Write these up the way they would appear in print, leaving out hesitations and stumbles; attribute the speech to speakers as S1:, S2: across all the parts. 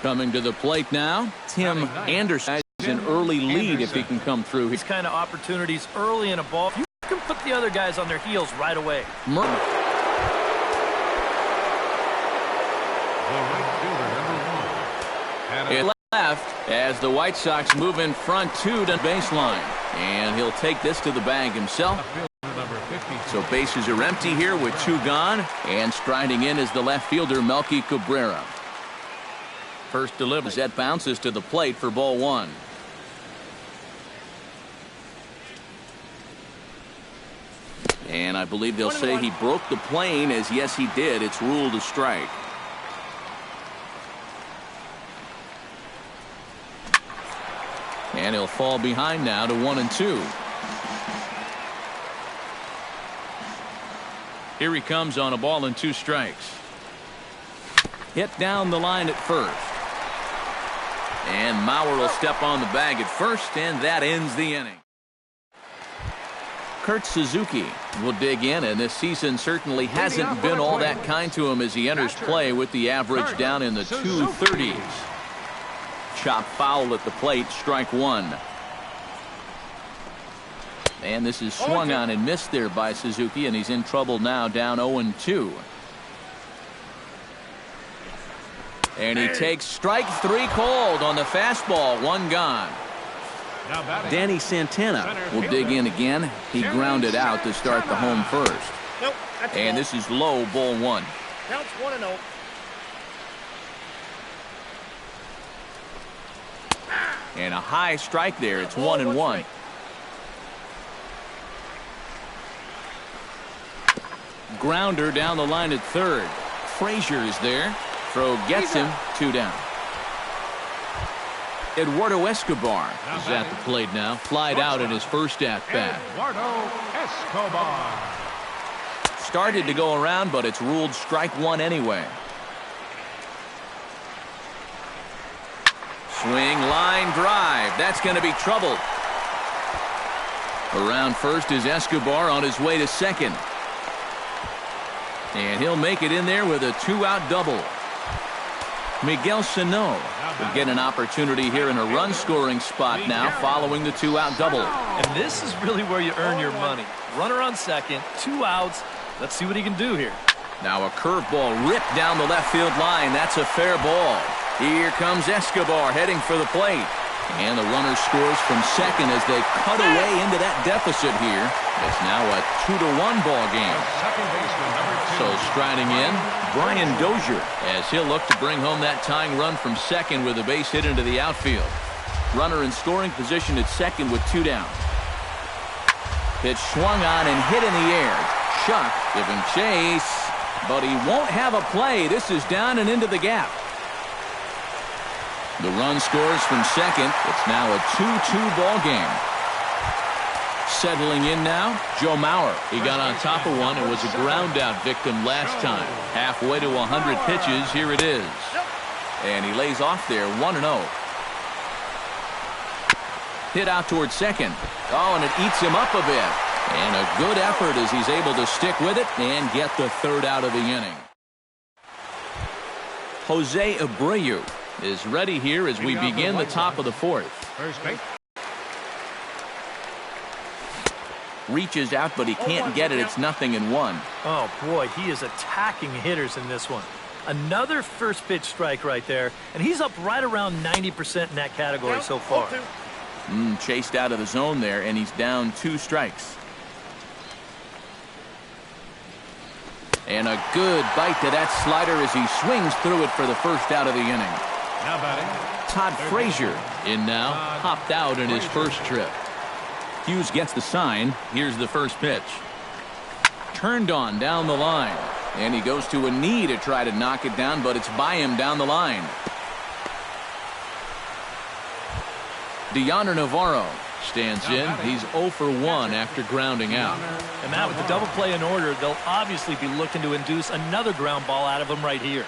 S1: Coming to the plate now, Tim Anderson has an early lead if he can come through.
S2: These kind of opportunities early in a ball, you can put the other guys on their heels right away.
S1: It left as the White Sox move in front 2 to baseline. And he'll take this to the bag himself. So bases are empty here with 2 gone. And striding in is the left fielder, Melky Cabrera. First delivery. That bounces to the plate for ball 1. And I believe they'll say he broke the plane, as yes he did. It's ruled a strike. And he'll fall behind now to 1-2. Here he comes on a ball and 2 strikes. Hit down the line at first. And Mauer will step on the bag at first, and that ends the inning. Kurt Suzuki will dig in, and this season certainly hasn't been all that kind to him as he enters play with the average down in the 230s. Chop foul at the plate, strike 1. And this is swung on and missed there by Suzuki, and he's in trouble now, down 0-2. And he takes strike 3 cold on the fastball, 1 gone. Danny Santana will dig in again. He grounded out to start the home first. And this is low, ball 1.
S3: Counts 1-0.
S1: And a high strike there. It's 1-1. Grounder down the line at third. Frazier is there. Throw gets him. 2 down. Eduardo Escobar is at the plate now. Flied out in his first at-bat.
S4: Eduardo Escobar.
S1: Started to go around, but it's ruled strike 1 anyway. Swing, line drive. That's going to be trouble. Around first is Escobar on his way to second. And he'll make it in there with a 2-out double. Miguel Sano will get an opportunity here in a run-scoring spot now following the 2-out double.
S2: And this is really where you earn your money. Runner on second, 2 outs. Let's see what he can do here.
S1: Now a curveball ripped down the left field line. That's a fair ball. Here comes Escobar heading for the plate. And the runner scores from second as they cut away into that deficit here. It's now a 2-1 ball game. So striding in, Brian Dozier, as he'll look to bring home that tying run from second with a base hit into the outfield. Runner in scoring position at second with 2 down. Pitch swung on and hit in the air. Shuck giving chase, but he won't have a play. This is down and into the gap. The run scores from second. It's now a 2-2 ball game. Settling in now, Joe Mauer. He got on top of one and was a ground out victim last time. Halfway to 100 pitches, here it is. And he lays off there, 1-0. Hit out towards second. Oh, and it eats him up a bit. And a good effort as he's able to stick with it and get the 3rd out of the inning. Jose Abreu is ready here as we begin the top of the 4th.
S4: First base.
S1: Reaches out, but he can't get it. It's 0-1.
S2: Oh, boy, he is attacking hitters in this one. Another first pitch strike right there, and he's up right around 90% in that category so far.
S1: Chased out of the zone there, and he's down 2 strikes. And a good bite to that slider as he swings through it for the 1st out of the inning.
S4: Now batting,
S1: Todd Frazier in now, hopped out in his first trip. Hughes gets the sign. Here's the first pitch. Turned on down the line. And he goes to a knee to try to knock it down, but it's by him down the line. Deoner Navarro stands in. He's 0 for 1 after grounding out.
S2: And now with the double play in order, they'll obviously be looking to induce another ground ball out of him right here.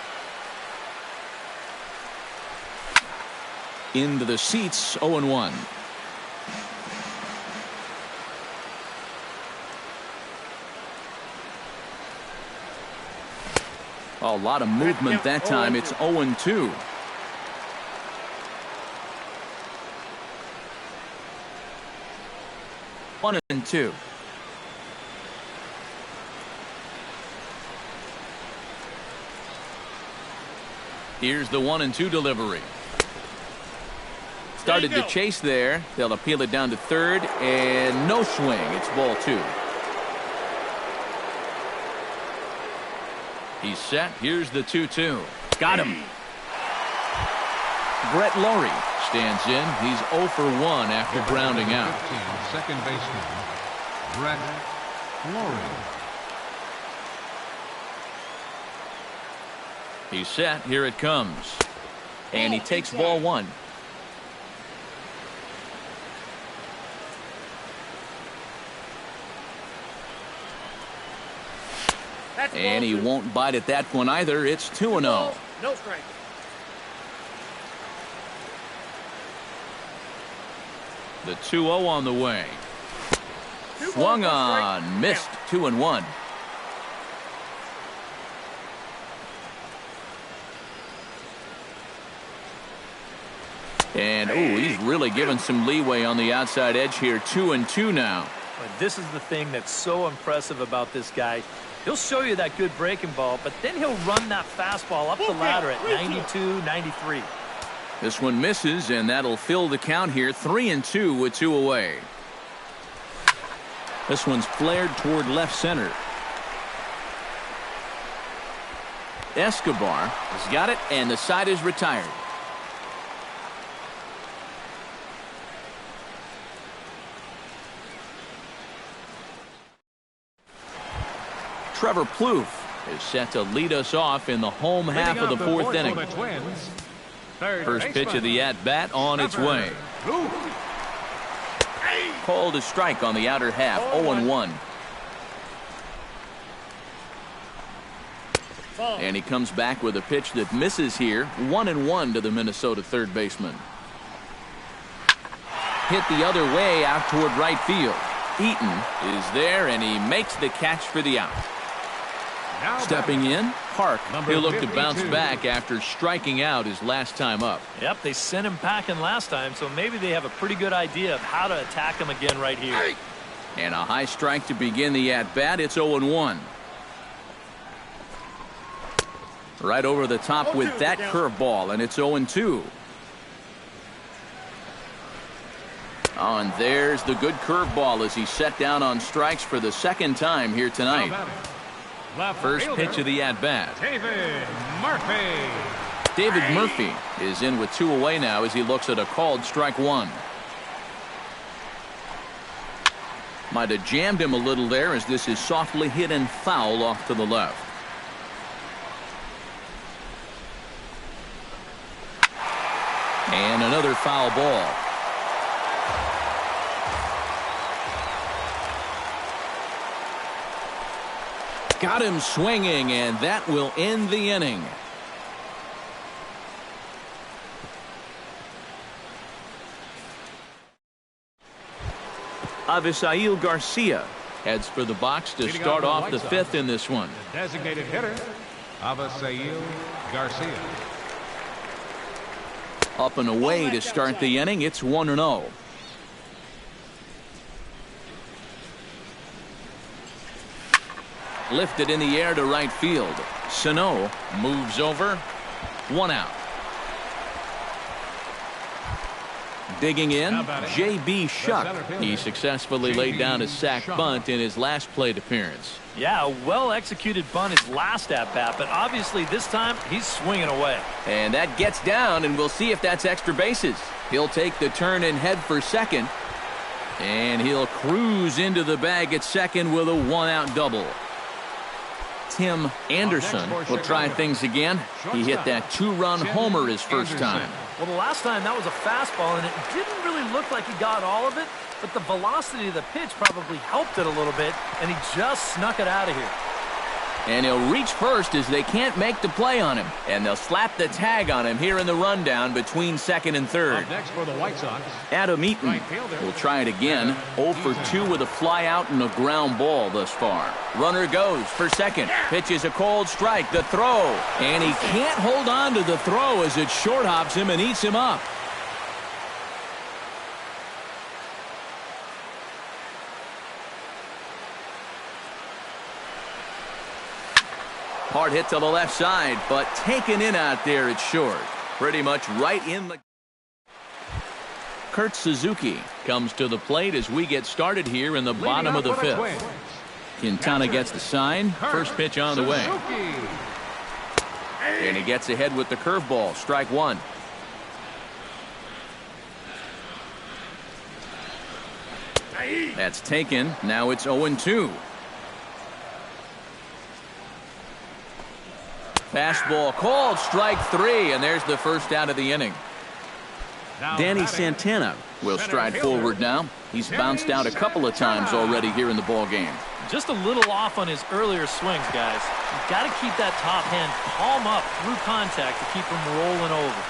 S1: Into the seats, 0-1. A lot of movement that time. It's 0-2. 1-2. Here's the 1-2 delivery. Started to chase there. They'll appeal it down to third, and no swing. It's ball 2. He's set. Here's the 2-2. Got him. Brett Laurie stands in. He's 0 for 1 after grounding out.
S4: Second baseman, Brett Laurie.
S1: He's set. Here it comes. And he takes ball 1. And he won't bite at that one either. It's 2-0.
S3: No strike.
S1: The 2-0 on the way. Swung on. Missed. 2-1. And, ooh, he's really given some leeway on the outside edge here. 2-2 now.
S2: But this is the thing that's so impressive about this guy. He'll show you that good breaking ball, but then he'll run that fastball up the ladder at 92, 93.
S1: This one misses, and that'll fill the count here. 3-2 with 2 away. This one's flared toward left center. Escobar has got it, and the side is retired. Trevor Plouffe is set to lead us off in the home half of the 4th inning. First pitch of the at-bat on its way. Called a strike on the outer half. 0-1. And he comes back with a pitch that misses here. 1-1 to the Minnesota third baseman. Hit the other way out toward right field. Eaton is there, and he makes the catch for the out. Stepping in, Park. He'll look to bounce back after striking out his last time up.
S2: Yep, they sent him packing last time, so maybe they have a pretty good idea of how to attack him again right here.
S1: And a high strike to begin the at-bat. It's 0-1. Right over the top with that curveball, and it's 0-2. Oh, and there's the good curveball as he's set down on strikes for the second time here tonight. First pitch of the at-bat. David Murphy is in with 2 away now as he looks at a called strike 1. Might have jammed him a little there as this is softly hit and foul off to the left. And another foul ball. Got him swinging, and that will end the inning. Avisail Garcia heads for the box to start off the 5th in this one.
S4: The designated hitter, Avisail Garcia.
S1: Up and away to start the inning. It's 1-0. Lifted in the air to right field. Sano moves over. 1 out. Digging in, J.B. Shuck. He successfully laid down a sac bunt in his last plate appearance.
S2: Yeah, a well-executed bunt his last at-bat, but obviously this time he's swinging away.
S1: And that gets down, and we'll see if that's extra bases. He'll take the turn and head for second. And he'll cruise into the bag at second with a 1-out double. Tim Anderson will try things again. He hit that 2-run homer his first time.
S2: Well, the last time that was a fastball, and it didn't really look like he got all of it, but the velocity of the pitch probably helped it a little bit, and he just snuck it out of here.
S1: And he'll reach first as they can't make the play on him. And they'll slap the tag on him here in the rundown between second and third.
S4: Up next for the White Sox,
S1: Adam Eaton will try it again. 0 for 2 with a fly out and a ground ball thus far. Runner goes for second. Pitches a cold strike. The throw. And he can't hold on to the throw as it short hops him and eats him up. Hard hit to the left side, but taken in out there, it's short. Pretty much right in the... Kurt Suzuki comes to the plate as we get started here in the bottom of the fifth. Quintana gets the sign. First pitch on the way. And he gets ahead with the curveball. Strike one. That's taken. Now it's 0-2. Fastball called. Strike three. And there's the first out of the inning. Danny Santana will stride forward now. He's bounced out a couple of times already here in the ball game.
S2: Just a little off on his earlier swings, guys. You've got to keep that top hand palm up through contact to keep him rolling over.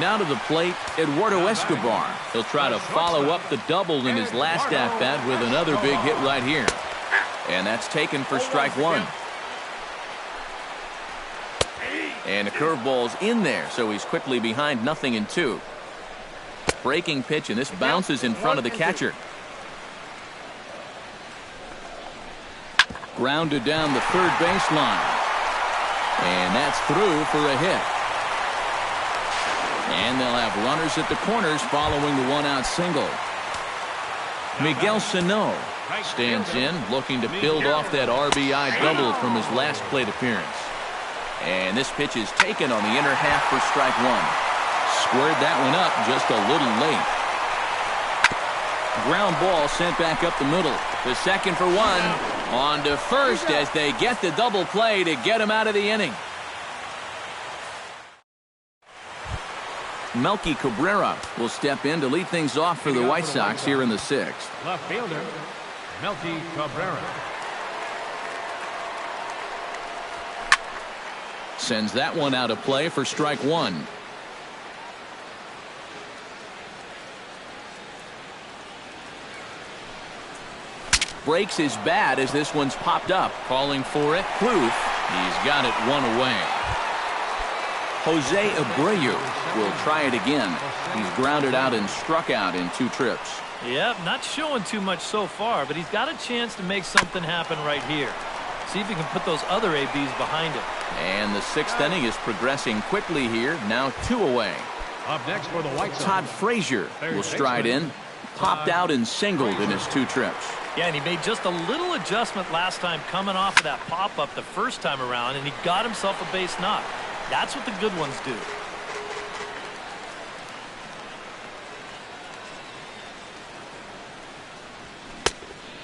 S1: Now to the plate, Eduardo Escobar. He'll try to follow up the double in his last at-bat with another big hit right here. And that's taken for strike one. And the curveball's in there, so he's quickly behind 0-2. Breaking pitch, and this bounces in front of the catcher. Grounded down the third baseline. And that's through for a hit. And they'll have runners at the corners following the one-out single. Miguel Sano stands in, looking to build off that RBI double from his last plate appearance. And this pitch is taken on the inner half for strike one. Squared that one up just a little late. Ground ball sent back up the middle. The second for one. On to first as they get the double play to get him out of the inning. Melky Cabrera will step in to lead things off for the White Sox here in the sixth.
S4: Left fielder, Melky Cabrera.
S1: Sends that one out of play for strike one. Breaks his bat as this one's popped up. Calling for it. Kloof. He's got it one away. Jose Abreu will try it again. He's grounded out and struck out in 2 trips.
S2: Yep, not showing too much so far, but he's got a chance to make something happen right here. See if he can put those other ABs behind him.
S1: And the 6th inning is progressing quickly here. Now 2 away.
S4: Up next for the White Sox,
S1: Todd Frazier will stride in. Popped out and singled in his 2 trips.
S2: Yeah, and he made just a little adjustment last time coming off of that pop-up the first time around, and he got himself a base knock. That's what the good ones do.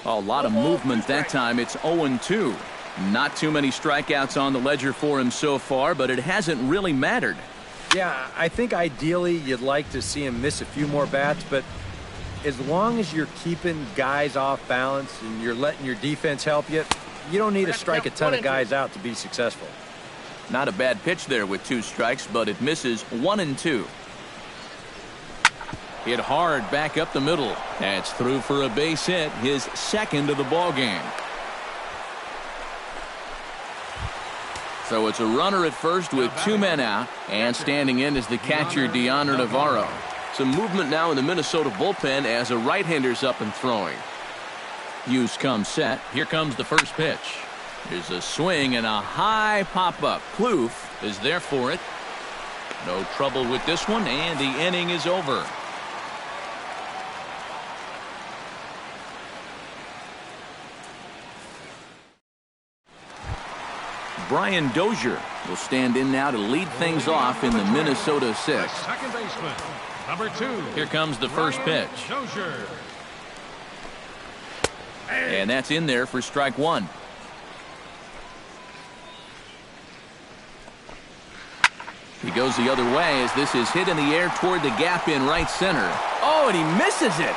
S1: A lot of movement that time. It's 0-2. Not too many strikeouts on the ledger for him so far, but it hasn't really mattered.
S3: Yeah, I think ideally you'd like to see him miss a few more bats, but as long as you're keeping guys off balance and you're letting your defense help you, you don't need to strike a ton of guys out to be successful.
S1: Not a bad pitch there with 2 strikes, but it misses 1-2. Hit hard back up the middle. That's through for a base hit, his 2nd of the ball game. So it's a runner at first with 2 men out, and standing in is the catcher Deoner Navarro. Some movement now in the Minnesota bullpen as a right-hander's up and throwing. Hughes comes set. Here comes the first pitch. There's a swing and a high pop-up. Kloof is there for it. No trouble with this one, and the inning is over. Brian Dozier will stand in now to lead things off in the Minnesota 6th.
S4: second baseman, number 2.
S1: Here comes the first pitch.
S4: Dozier.
S1: And that's in there for strike one. He goes the other way as this is hit in the air toward the gap in right center. Oh, and he misses it.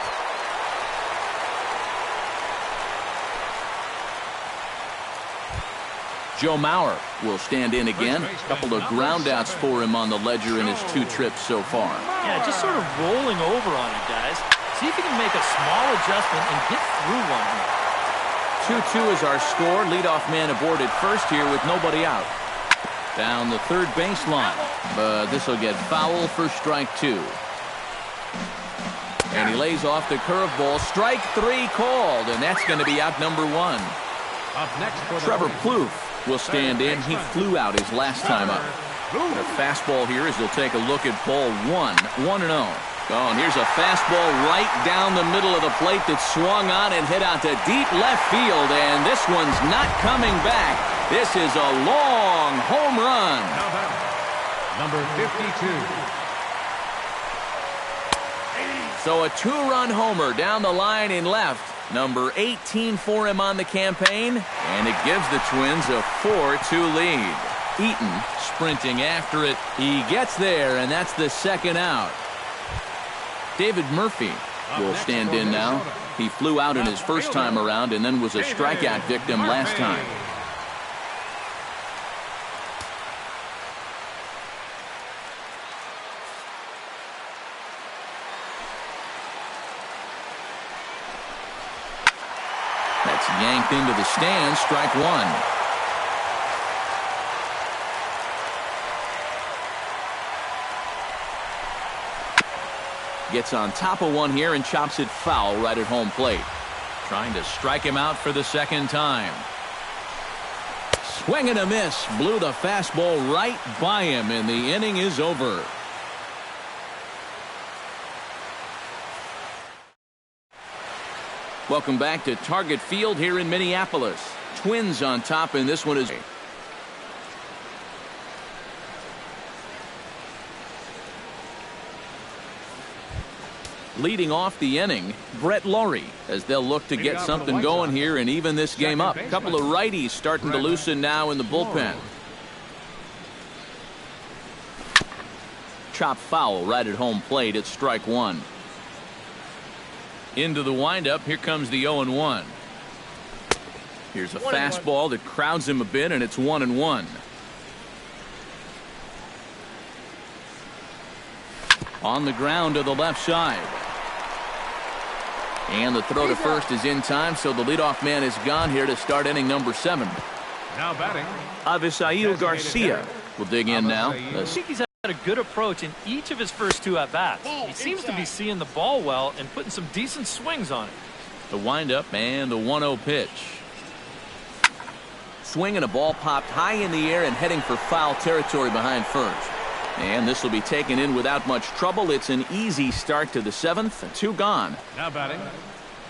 S1: Joe Mauer will stand in again. A couple of groundouts for him on the ledger in his 2 trips so far.
S2: Yeah, just sort of rolling over on it, guys. See if he can make a small adjustment and get through one here.
S1: 2-2 is our score. Leadoff man aboard at first here with nobody out. Down the third baseline, but this will get foul for strike 2. And he lays off the curveball. Strike 3 called, and that's going to be out number 1.
S4: Up next for the
S1: Trevor
S4: Phillies.
S1: Plouffe will stand in. He flew out his last time up. And a fastball here as they'll take a look at ball 1-0. Oh, and here's a fastball right down the middle of the plate that swung on and hit out to deep left field, and this one's not coming back. This is a long home run.
S4: Now batting, number 52.
S1: So a two-run homer down the line in left. Number 18 for him on the campaign, and it gives the Twins a 4-2 lead. Eaton sprinting after it. He gets there, and that's the second out. David Murphy will stand in now. He flew out in his first time around and then was a strikeout victim last time. That's yanked into the stands, strike one. Gets on top of one here and chops it foul right at home plate. Trying to strike him out for the second time. Swing and a miss. Blew the fastball right by him, and the inning is over. Welcome back to Target Field here in Minneapolis. Twins on top, and this one is... Leading off the inning, Brett Laurie, as they'll look to get something going here and even this game up. A couple of righties starting to loosen now in the bullpen. Chop foul right at home plate. It's strike one. Into the windup. Here comes the 0-1. Here's a fastball that crowds him a bit, and it's 1-1. On the ground to the left side. And the throw to first is in time, so the leadoff man is gone here to start inning number 7.
S4: Now batting,
S1: Avisail Garcia will dig in now.
S2: I think he's had a good approach in each of his first two at-bats. He seems to be seeing the ball well and putting some decent swings on it.
S1: The windup and the 1-0 pitch. Swing and a ball popped high in the air and heading for foul territory behind first. And this will be taken in without much trouble. It's an easy start to the 7th. 2 gone.
S4: now batting,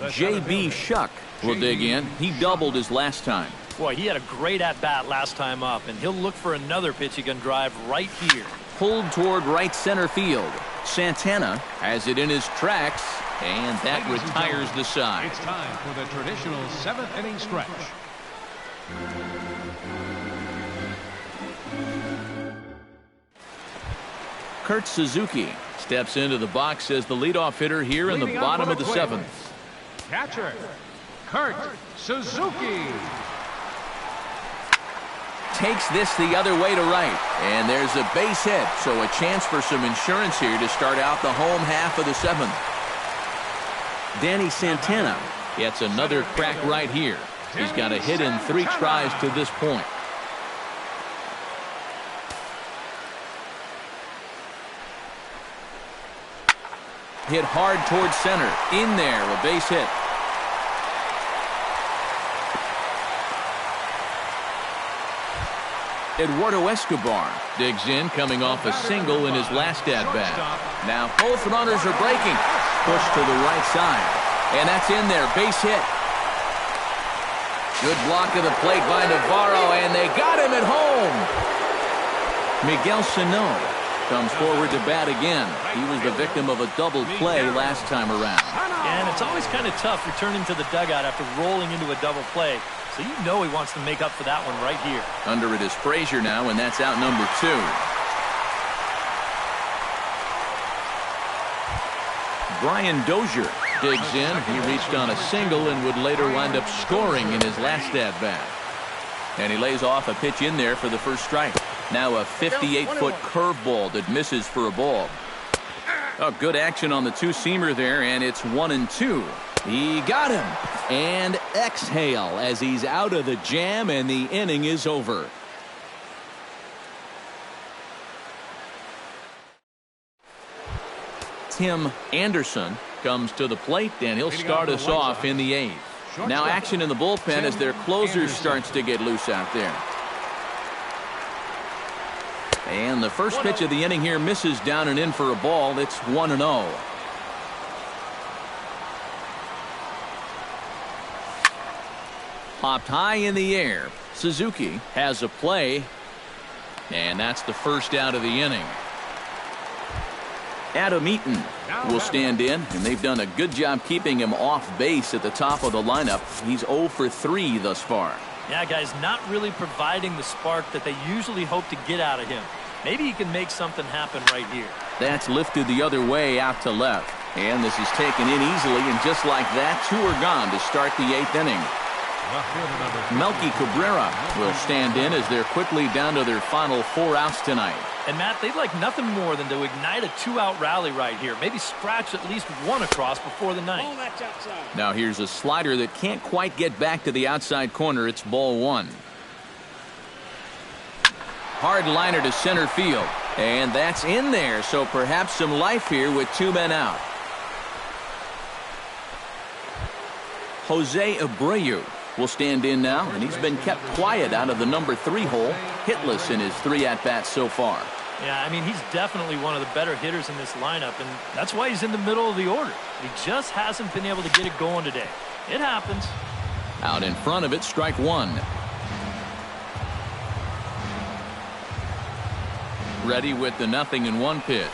S1: J.B. Shuck will dig in. He doubled his last time.
S2: Boy, he had a great at-bat last time up, and he'll look for another pitch he can drive right here.
S1: Pulled toward right center field. Santana has it in his tracks, and that retires the side.
S4: It's time for the traditional 7th inning stretch.
S1: Kurt Suzuki steps into the box as the leadoff hitter here in the
S4: Leading
S1: bottom
S4: up
S1: of
S4: for
S1: the
S4: the
S1: 7th.
S4: Catcher, Kurt Suzuki.
S1: Takes this the other way to right, and there's a base hit, so a chance for some insurance here to start out the home half of the 7th. Danny Santana gets another crack right here. He's got a hit in 3 tries to this point. Hit hard towards center. In there, a base hit. Eduardo Escobar digs in, coming off a single in his last at-bat. Now both runners are breaking. Pushed to the right side. And that's in there, base hit. Good block of the plate by Navarro, and they got him at home. Miguel Sano comes forward to bat again. He was the victim of a double play last time around.
S2: And it's always kind of tough returning to the dugout after rolling into a double play. So you know he wants to make up for that one right here.
S1: Under it is Frazier now, and that's out number 2. Brian Dozier digs in. He reached on a single and would later wind up scoring in his last at-bat. And he lays off a pitch in there for the first strike. Now a 58-foot curveball that misses for a ball. Oh, good action on the two-seamer there, and it's 1-2. He got him. And exhale as he's out of the jam, and the inning is over. Tim Anderson comes to the plate, and he'll start us off in the 8th. Now action in the bullpen as their closer starts to get loose out there. And the first pitch of the inning here misses down and in for a ball. It's 1-0. Popped high in the air. Suzuki has a play. And that's the first out of the inning. Adam Eaton will stand in, and they've done a good job keeping him off base at the top of the lineup. He's 0 for 3 thus far.
S2: Yeah, guys, not really providing the spark that they usually hope to get out of him. Maybe he can make something happen right here.
S1: That's lifted the other way out to left. And this is taken in easily, and just like that, 2 are gone to start the 8th inning. Melky Cabrera will stand in as they're quickly down to their final 4 outs tonight.
S2: And, Matt, they'd like nothing more than to ignite a 2-out rally right here. Maybe scratch at least 1 across before the 9th.
S1: Now here's a slider that can't quite get back to the outside corner. It's ball 1. Hard liner to center field. And that's in there, so perhaps some life here with 2 men out. Jose Abreu will stand in now, and he's been kept quiet out of the number 3 hole, hitless in his 3 at-bats so far.
S2: Yeah, I mean, he's definitely one of the better hitters in this lineup, and that's why he's in the middle of the order. He just hasn't been able to get it going today. It happens.
S1: Out in front of it, strike 1. Ready with the 0-1 pitch.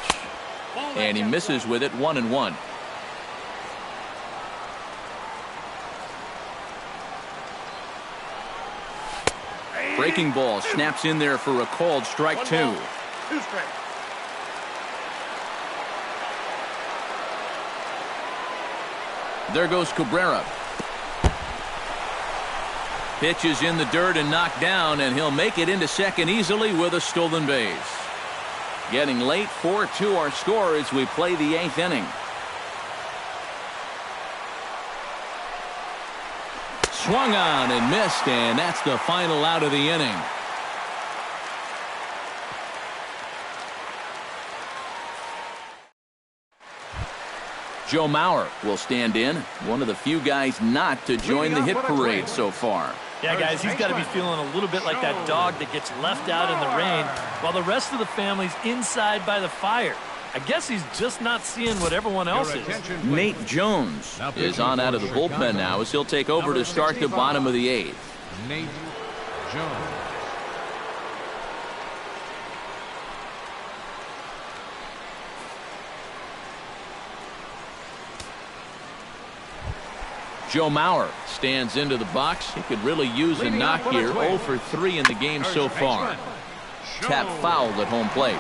S1: And he misses with it, 1-1. Breaking ball snaps in there for a called strike 2.
S5: 2 strikes.
S1: There goes Cabrera. Pitch is in the dirt and knocked down, and he'll make it into second easily with a stolen base. Getting late, 4-2 our score as we play the 8th inning. Swung on and missed, and that's the final out of the inning. Joe Mauer will stand in, one of the few guys not to join the hit parade so far.
S2: Yeah, guys, he's got to be feeling a little bit like that dog that gets left out in the rain while the rest of the family's inside by the fire. I guess he's just not seeing what everyone else is.
S1: Nate Jones is on out of the bullpen now as he'll take over to start the bottom of the 8th.
S4: Nate Jones.
S1: Joe Mauer stands into the box. He could really use a knock here. 0 for 3 in the game so far. Tap fouled at home plate.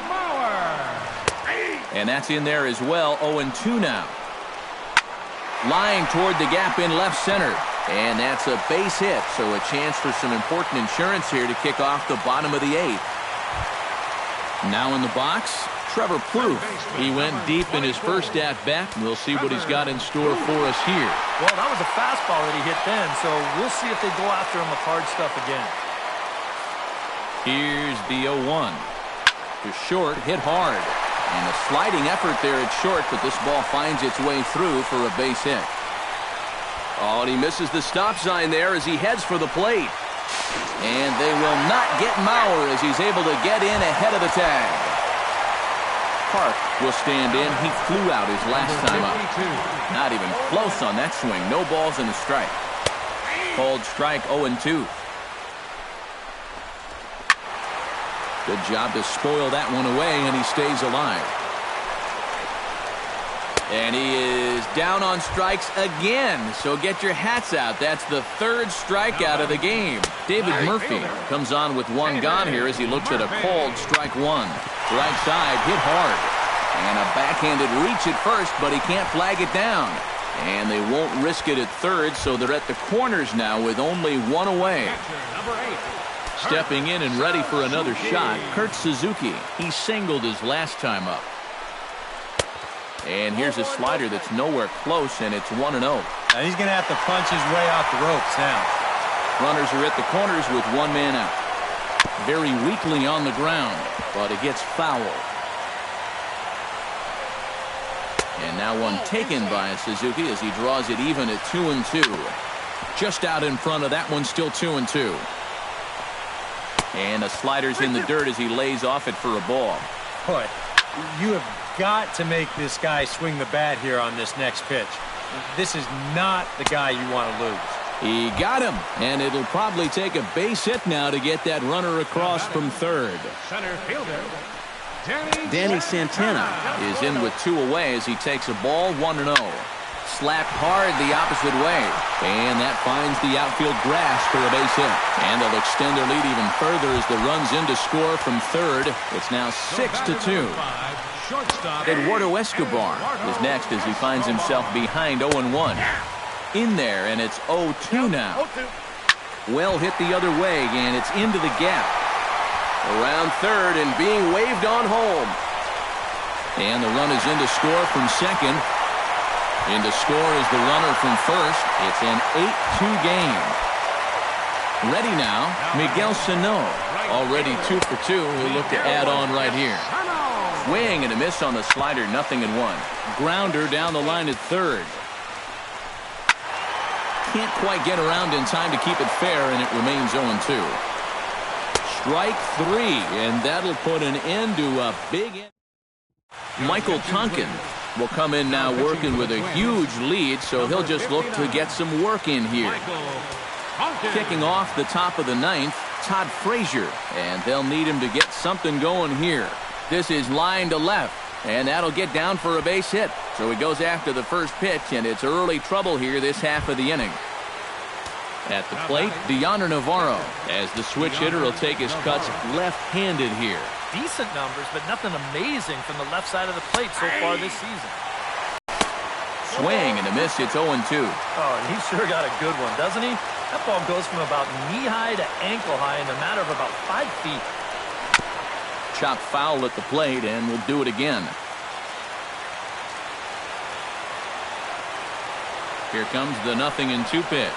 S1: And that's in there as well. 0-2 now. Lying toward the gap in left center. And that's a base hit, so a chance for some important insurance here to kick off the bottom of the 8th. Now in the box, Trevor Plouffe. He went deep in his first at-bat. We'll see what he's got in store for us here.
S2: Well, that was a fastball that he hit then, so we'll see if they go after him with hard stuff again.
S1: Here's the 0-1. To short, hit hard. And a sliding effort there at short, but this ball finds its way through for a base hit. Oh, and he misses the stop sign there as he heads for the plate. And they will not get Mauer as he's able to get in ahead of the tag. Park will stand in. He flew out his last time up. Not even close on that swing. No balls and a strike. Called strike 0-2. Good job to spoil that one away, and he stays alive. And he is down on strikes again, so get your hats out. That's the 3rd strikeout of the game. David Murphy comes on with 1 gone here as he looks at a called strike 1. Right side, hit hard. And a backhanded reach at first, but he can't flag it down. And they won't risk it at 3rd, so they're at the corners now with only 1 away. Stepping in and ready for another shot, Kurt Suzuki. He singled his last time up. And here's a slider that's nowhere close, and it's 1-0.
S3: Now he's going to have to punch his way off the ropes now.
S1: Runners are at the corners with 1 man out. Very weakly on the ground, but it gets fouled. And now one taken by Suzuki as he draws it even at 2-2. Just out in front of that one, still 2-2. And the slider's in the dirt as he lays off it for a ball.
S3: Boy, you have got to make this guy swing the bat here on this next pitch. This is not the guy you want to lose.
S1: He got him, and it'll probably take a base hit now to get that runner across from third.
S4: Center fielder,
S1: Danny Santana is in with 2 away as he takes a ball 1-0. Slapped hard the opposite way, and that finds the outfield grass for a base hit. And they'll extend their lead even further as the run's in to score from third. It's now 6-2. Eduardo Escobar is next as he finds himself behind 0-1. In there, and it's 0-2 now. Well hit the other way, and it's into the gap. Around third and being waved on home. And the run is in to score from second. In to score is the runner from first. It's an 8-2 game. Ready now, Miguel Sano. Already 2 for 2. He'll look to add on right here. Swing and a miss on the slider, 0-1. Grounder down the line at third. Can't quite get around in time to keep it fair, and it remains 0-2. Strike 3, and that'll put an end to a big end. Michael Tonkin will come in now working with a huge lead, so he'll just look to get some work in here. Kicking off the top of the 9th, Todd Frazier, and they'll need him to get something going here. This is line to left, and that'll get down for a base hit. So he goes after the first pitch, and it's early trouble here this half of the inning. At the plate, Deoner Navarro, as the switch hitter will take his cuts left-handed here.
S2: Decent numbers, but nothing amazing from the left side of the plate so far this season.
S1: Swing and a miss. It's 0-2.
S2: Oh, and he sure got a good one, doesn't he? That ball goes from about knee-high to ankle-high in a matter of about 5 feet.
S1: Chopped foul at the plate, and we'll do it again. Here comes the 0-2 pitch.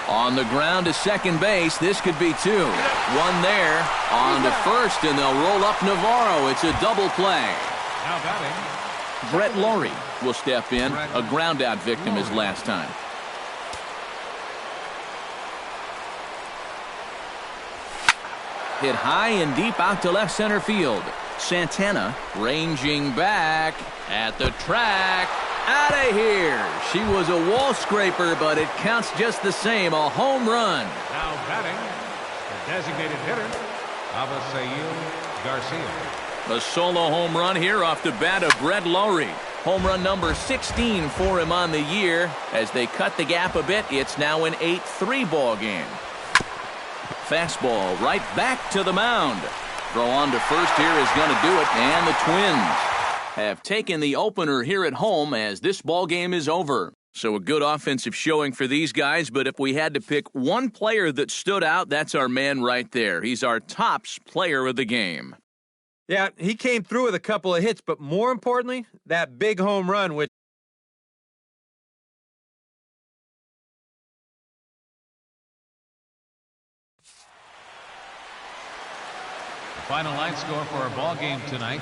S1: On the ground to second base. This could be 2. One there. On to first, and they'll roll up Navarro. It's a double play.
S4: Now batting,
S1: Brett Laurie will step in. A ground-out victim his last time. Hit high and deep out to left center field. Santana ranging back at the track. Out of here. She was a wall scraper, but it counts just the same. A home run.
S4: now batting, the designated hitter, Avisail Garcia.
S1: A solo home run here off the bat of Brett Laurie. Home run number 16 for him on the year. As they cut the gap a bit, it's now an 8-3 ball game. Fastball right back to the mound. Throw on to first here is going to do it, and the Twins have taken the opener here at home as this ball game is over. So a good offensive showing for these guys, but if we had to pick one player that stood out, that's our man right there. He's our tops player of the game.
S3: Yeah, he came through with a couple of hits, but more importantly, that big home run, which
S4: The final line score for our ball game tonight.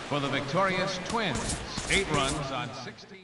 S4: For the victorious Twins, 8 runs on 16.